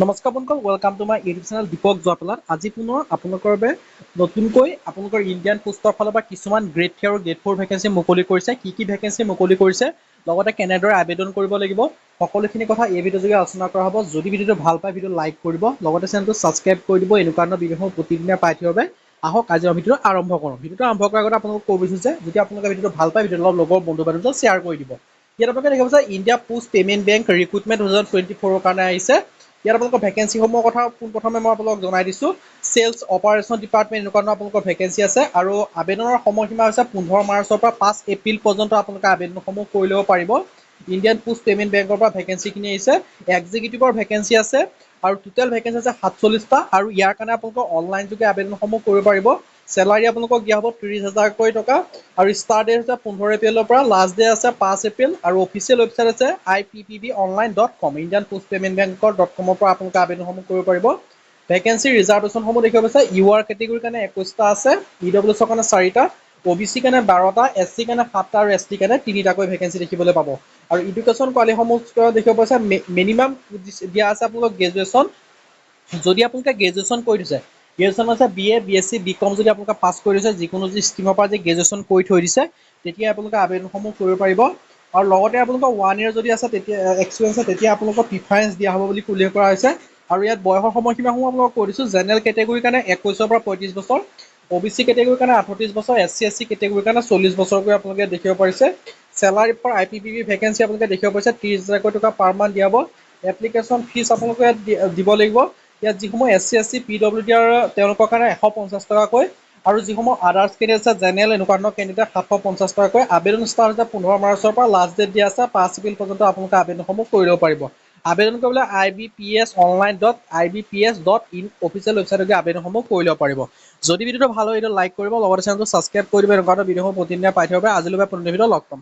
নমস্কাৰ বন্ধুসকল, welcome to my YouTube channel Deepak জয়পালাত। আজি পুনৰ আপোনালোকৰ বাবে নতুনকৈ আপোনালোকৰ ইণ্ডিয়ান পোষ্টৰ ফালৰ পৰা কিছুমান গ্ৰেড 3 আৰু গ্ৰেড 4 ভেকেঞ্চি মুকলি কৰিছে। কি ভেকেঞ্চি মুকলি কৰিছে, লগতে কেনেদৰে আবেদন কৰিব লাগিব, সকলোখিনি কথা এই ভিডিঅ' যোগে আলোচনা কৰা হ'ব। যদি ভিডিঅ'টো ভাল পায় ভিডিঅ' লাইক কৰিব, লগতে চেনেলটো ছাবস্ক্ৰাইব কৰি দিব। এনেকুৱা ধৰণৰ ভিডিঅ'সমূহ প্ৰতিদিনে পাই থাকিবৰ বাবে আহক আজি আমি ভিডিঅ'টো আৰম্ভ কৰোঁ। ভিডিঅ'টো আৰম্ভ কৰাৰ আগতে আপোনালোকক ক'ব বিচাৰিছোঁ যে যদি আপোনালোকে ভিডিঅ'টো ভাল পায় ভিডিঅ'টো লগৰ বন্ধু বান্ধৱীক শ্বেয়াৰ কৰি দিব। ইয়াত আপোনালোকে দেখিব যে India post payment bank recruitment 2024 কাৰণে আহিছে। ইয়াত আপোনালোকৰ ভেকেঞ্চিসমূহৰ কথা পোনপ্ৰথমে মই আপোনালোকক জনাই দিছোঁ। চেলছ অপাৰেশ্যন ডিপাৰ্টমেণ্ট এনেকুৱা ধৰণৰ আপোনালোকৰ ভেকেঞ্চি আছে আৰু আবেদনৰ সময়সীমা হৈছে 15 মাৰ্চৰ পৰা 5 এপ্ৰিল পৰ্যন্ত আপোনালোকে আবেদনসমূহ কৰি ল'ব পাৰিব। ইণ্ডিয়ান পোষ্ট পে'মেণ্ট বেংকৰ পৰা ভেকেঞ্চিখিনি আহিছে। এক্সিকিউটিভৰ ভেকেঞ্চি আছে আৰু টোটেল ভেকেঞ্চি আছে 47টা আৰু ইয়াৰ কাৰণে আপোনালোকৰ অনলাইন যোগে আবেদনসমূহ কৰিব পাৰিব। চেলাৰী আপোনালোকক দিয়া হ'ব 30,000কৈ টকা আৰু ষ্টাৰ্ট ডেট হৈছে 15 এপ্ৰিলৰ পৰা, লাষ্ট ডে আছে 5 এপ্ৰিল আৰু অফিচিয়েল ৱেবছাইট আছে IPPBonline.com, ইণ্ডিয়ান পোষ্ট পে'মেণ্ট বেংকৰ .com পৰা আপোনালোকে আবেদনসমূহ কৰিব পাৰিব। ভেকেঞ্চি ৰিজাৰ্ভেশ্যনসমূহ দেখিব পাইছে। UR কেটেগৰীৰ কাৰণে 21টা আছে, EWSৰ কাৰণে 4টা, OBC কাৰণে 12টা, SC কাৰণে 7টা আৰু ST কাৰণে 3টাকৈ ভেকেঞ্চি দেখিবলৈ পাব। আৰু এডুকেশ্যন কোৱালিফিকেশ্যনসমূহ দেখিব পাইছে। মিনিমাম দিয়া আছে আপোনালোক গ্ৰেজুৱেশ্যন। যদি আপোনালোকে গ্ৰেজুৱেশ্যন কৰি থৈছে, গ্ৰেজুৱেশ্যন আছে BA, BSc, BCom যদি আপোনালোকে পাছ কৰি থৈছে, যিকোনো যি ষ্ট্ৰীমৰ পৰা যদি গ্ৰেজুৱেশ্যন কৰি থৈ দিছে, তেতিয়া আপোনালোকে আবেদনসমূহ কৰিব পাৰিব। আৰু লগতে আপোনালোকৰ 1 year যদি আছে তেতিয়া এক্সপিৰিয়েঞ্চ আছে, তেতিয়া আপোনালোকক প্ৰিফাৰেঞ্চ দিয়া হ'ব বুলি উল্লেখ কৰা হৈছে। আৰু ইয়াত বয়সৰ সময়সীমাসমূহ আপোনালোকক কৈ দিছোঁ। জেনেৰেল কেটেগৰীৰ কাৰণে 21ৰ পৰা 35 বছৰ, OBC কেটেগৰীৰ কাৰণে 38 বছৰ, SC SC কেটেগৰীৰ কাৰণে 40 বছৰকৈ আপোনালোকে দেখিব পাৰিছে। চেলাৰী ফৰ IPPB ভেকেঞ্চি আপোনালোকে দেখিব পাৰিছে 30,000কৈ টকা পাৰ মান্থ দিয়া হ'ব। এপ্লিকেশ্যন ফিজ আপোনালোকে দিব লাগিব। ইয়াত যিসমূহ SC SC PWD তেওঁলোকৰ কাৰণে 150 টকাকৈ আৰু যিসমূহ আদাৰ্ছ কেণ্ডিডেট আছে জেনেৰেল এনেকুৱা ধৰণৰ কেণ্ডিডেট 750 টকাকৈ। আবেদন ষ্টাৰ্ট হৈছে 15 মাৰ্চৰ পৰা, লাষ্ট ডেট দিয়া আছে 5 এপ্ৰিল পৰ্যন্ত আপোনালোকে আবেদনসমূহ কৰি ল'ব পাৰিব। আবেদন কৰিবলৈ IBPSonline.ibps.in অফিচিয়েল ৱেবছাইটত আবেদনসমূহ কৰি ল'ব পাৰিব। যদি ভিডিঅ'টো ভাল হয়, লাইক কৰিব, লগতে চেনেলটো ছাবস্ক্ৰাইব কৰি দিব। এনেকুৱা ধৰণৰ ভিডিঅ'সমূহ প্ৰতিদিনে পাই থাকিব। আজিলৈ পুনৰ ভিডিঅ' লগ পাম।